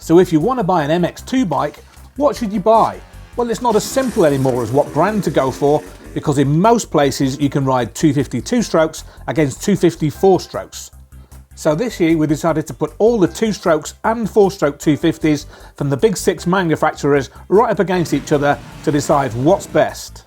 So if you want to buy an MX2 bike, what should you buy? Well, it's not as simple anymore as what brand to go for, because in most places you can ride 250 2-strokes against 250 4-strokes. So this year we decided to put all the 2-strokes and 4-stroke 250s from the big 6 manufacturers right up against each other to decide what's best.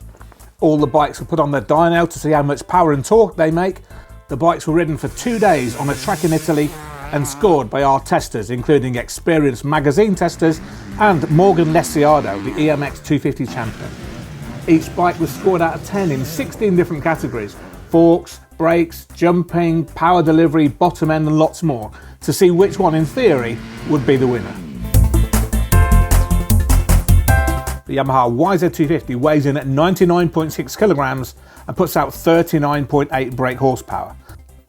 All the bikes were put on their dyno to see how much power and torque they make. The bikes were ridden for 2 days on a track in Italy and scored by our testers, including experienced magazine testers and Morgan Lesiardo, the EMX 250 champion. Each bike was scored out of 10 in 16 different categories: forks, brakes, jumping, power delivery, bottom end and lots more, to see which one in theory would be the winner. The Yamaha YZ250 weighs in at 99.6 kilograms and puts out 39.8 brake horsepower.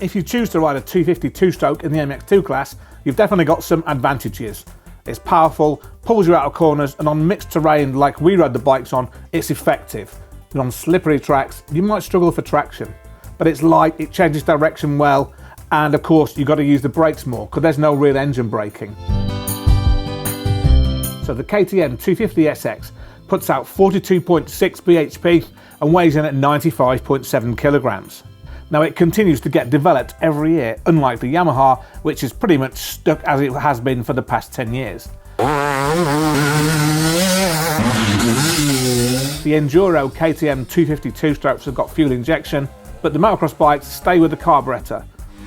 If you choose to ride a 250 2-stroke in the MX2 class, you've definitely got some advantages. It's powerful, pulls you out of corners, and on mixed terrain like we rode the bikes on, it's effective. But on slippery tracks, you might struggle for traction. But it's light, it changes direction well, and of course you've got to use the brakes more because there's no real engine braking. So the KTM 250SX puts out 42.6 bhp and weighs in at 95.7 kilograms. Now it continues to get developed every year, unlike the Yamaha, which is pretty much stuck as it has been for the past 10 years. The Enduro KTM 250 2-strokes have got fuel injection, but the motocross bikes stay with the carburettor.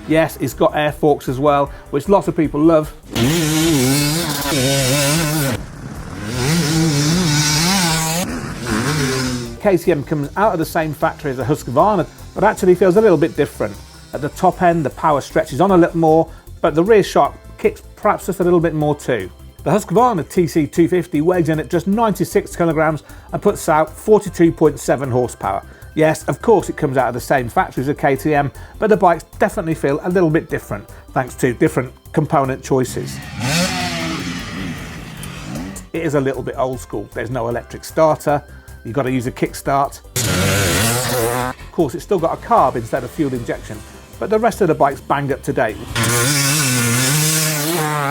Yes, it's got air forks as well, which lots of people love. KTM comes out of the same factory as the Husqvarna, but actually feels a little bit different. At the top end, the power stretches on a little more, but the rear shock kicks perhaps just a little bit more too. The Husqvarna TC250 weighs in at just 96 kilograms and puts out 42.7 horsepower. Yes, of course it comes out of the same factory as a KTM, but the bikes definitely feel a little bit different, thanks to different component choices. It is a little bit old school. There's no electric starter, you've got to use a kickstart. Of course, it's still got a carb instead of fuel injection, but the rest of the bike's bang up to date.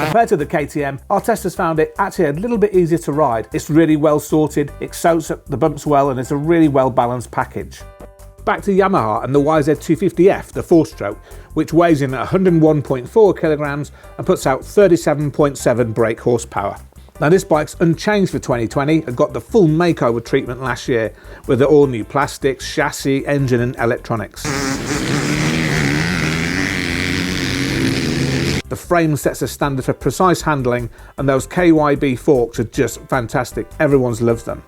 Compared to the KTM, our testers found it actually a little bit easier to ride. It's really well sorted, it soaks up the bumps well, and it's a really well balanced package. Back to Yamaha and the YZ250F, the 4-stroke, which weighs in at 101.4 kilograms and puts out 37.7 brake horsepower. Now this bike's unchanged for 2020 and got the full makeover treatment last year with the all new plastics, chassis, engine and electronics. The frame sets a standard for precise handling, and those KYB forks are just fantastic. Everyone's loved them.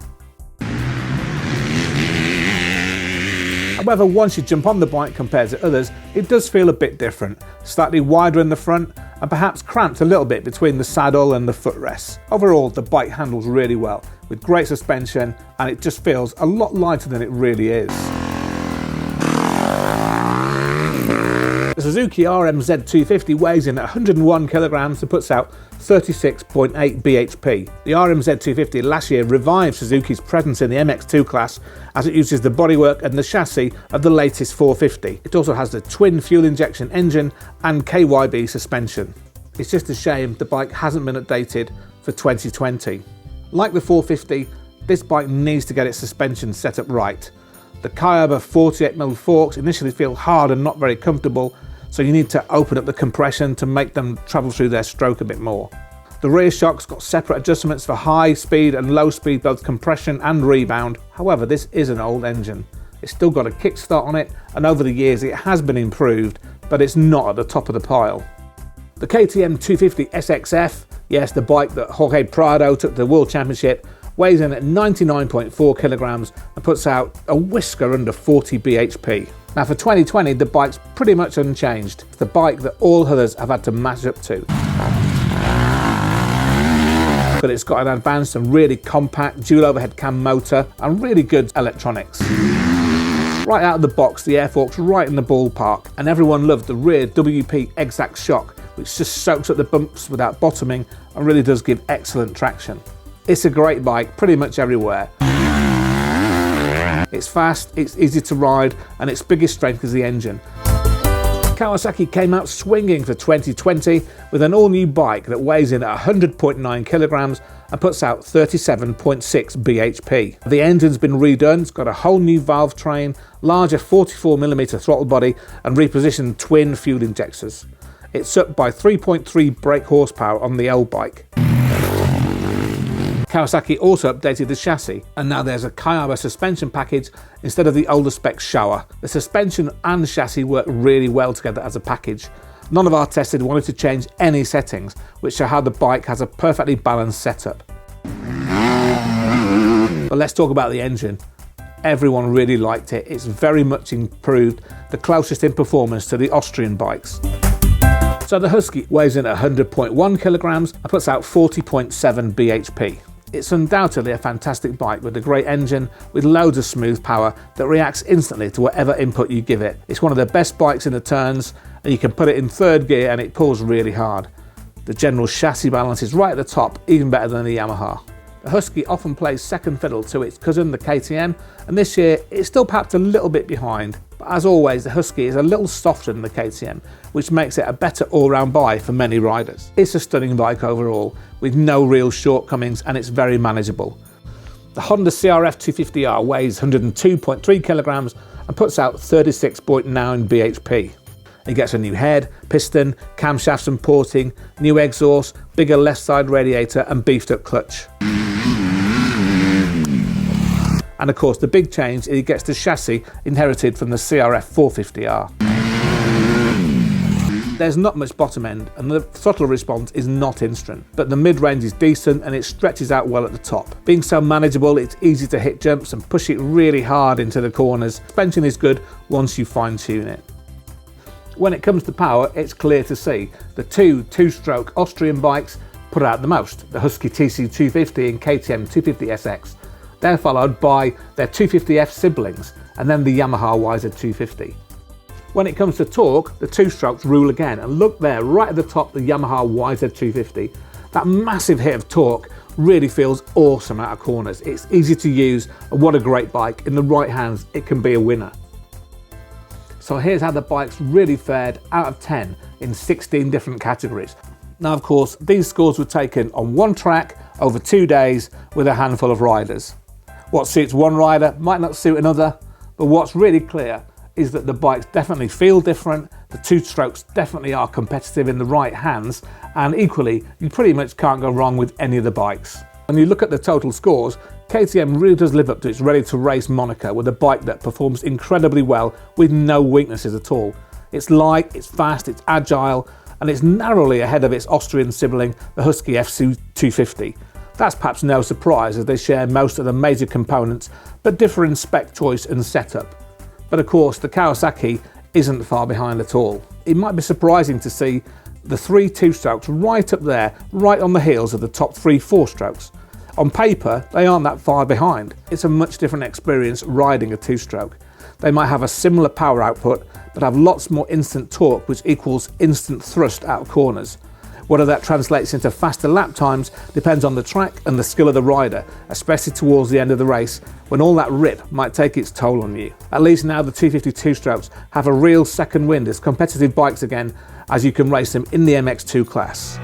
However, once you jump on the bike compared to others, it does feel a bit different. Slightly wider in the front and perhaps cramped a little bit between the saddle and the footrests. Overall, the bike handles really well with great suspension, and it just feels a lot lighter than it really is. The Suzuki RMZ250 weighs in at 101 kilograms and puts out 36.8 bhp. The RMZ250 last year revived Suzuki's presence in the MX2 class as it uses the bodywork and the chassis of the latest 450. It also has the twin fuel injection engine and KYB suspension. It's just a shame the bike hasn't been updated for 2020. Like the 450, this bike needs to get its suspension set up right. The Kyoba 48mm forks initially feel hard and not very comfortable, so you need to open up the compression to make them travel through their stroke a bit more. The rear shock's got separate adjustments for high speed and low speed, both compression and rebound. However, this is an old engine. It's still got a kickstart on it, and over the years it has been improved, but it's not at the top of the pile. The KTM 250 SXF, yes, the bike that Jorge Prado took to the World Championship, weighs in at 99.4 kilograms and puts out a whisker under 40 bhp. Now for 2020, the bike's pretty much unchanged. It's the bike that all others have had to match up to. But it's got an advanced and really compact dual overhead cam motor and really good electronics. Right out of the box, the air fork's right in the ballpark, and everyone loved the rear WP Exact shock, which just soaks up the bumps without bottoming and really does give excellent traction. It's a great bike pretty much everywhere. It's fast, it's easy to ride, and its biggest strength is the engine. Kawasaki came out swinging for 2020 with an all-new bike that weighs in at 100.9 kilograms and puts out 37.6 bhp. The engine's been redone, it's got a whole new valve train, larger 44mm throttle body and repositioned twin fuel injectors. It's up by 3.3 brake horsepower on the old bike. Kawasaki also updated the chassis, and now there's a Kayaba suspension package instead of the older spec Showa. The suspension and chassis work really well together as a package. None of our tested wanted to change any settings, which show how the bike has a perfectly balanced setup. But let's talk about the engine. Everyone really liked it. It's very much improved, the closest in performance to the Austrian bikes. So the Husky weighs in at 100.1 kilograms and puts out 40.7 bhp. It's undoubtedly a fantastic bike with a great engine with loads of smooth power that reacts instantly to whatever input you give it. It's one of the best bikes in the turns, and you can put it in third gear and it pulls really hard. The general chassis balance is right at the top, even better than the Yamaha. The Husky often plays second fiddle to its cousin, the KTM, and this year it's still perhaps a little bit behind. But as always, the Husky is a little softer than the KTM, which makes it a better all-round buy for many riders. It's a stunning bike overall, with no real shortcomings, and it's very manageable. The Honda CRF 250R weighs 102.3 kilograms and puts out 36.9 bhp. It gets a new head, piston, camshafts and porting, new exhaust, bigger left side radiator and beefed up clutch. And of course the big change is it gets the chassis inherited from the CRF 450R. There's not much bottom end and the throttle response is not instant, but the mid-range is decent and it stretches out well at the top. Being so manageable, it's easy to hit jumps and push it really hard into the corners. Suspension is good once you fine-tune it. When it comes to power, it's clear to see the two-stroke Austrian bikes put out the most, the Husky TC250 and KTM 250SX. They're followed by their 250F siblings and then the Yamaha YZ250. When it comes to torque, the two-strokes rule again, and look there, right at the top, the Yamaha YZ250. That massive hit of torque really feels awesome out of corners. It's easy to use, and what a great bike. In the right hands, it can be a winner. So here's how the bikes really fared out of 10 in 16 different categories. Now, of course, these scores were taken on one track over 2 days with a handful of riders. What suits one rider might not suit another, but what's really clear is that the bikes definitely feel different, the two strokes definitely are competitive in the right hands, and equally, you pretty much can't go wrong with any of the bikes. When you look at the total scores, KTM really does live up to its ready-to-race moniker with a bike that performs incredibly well with no weaknesses at all. It's light, it's fast, it's agile, and it's narrowly ahead of its Austrian sibling, the Husky FC250. That's perhaps no surprise as they share most of the major components, but differ in spec choice and setup. But of course, the Kawasaki isn't far behind at all. It might be surprising to see the three two-strokes right up there, right on the heels of the top three four-strokes. On paper, they aren't that far behind. It's a much different experience riding a two-stroke. They might have a similar power output, but have lots more instant torque, which equals instant thrust out of corners. Whether that translates into faster lap times depends on the track and the skill of the rider, especially towards the end of the race, when all that rip might take its toll on you. At least now the 252 strokes have a real second wind as competitive bikes again, as you can race them in the MX2 class.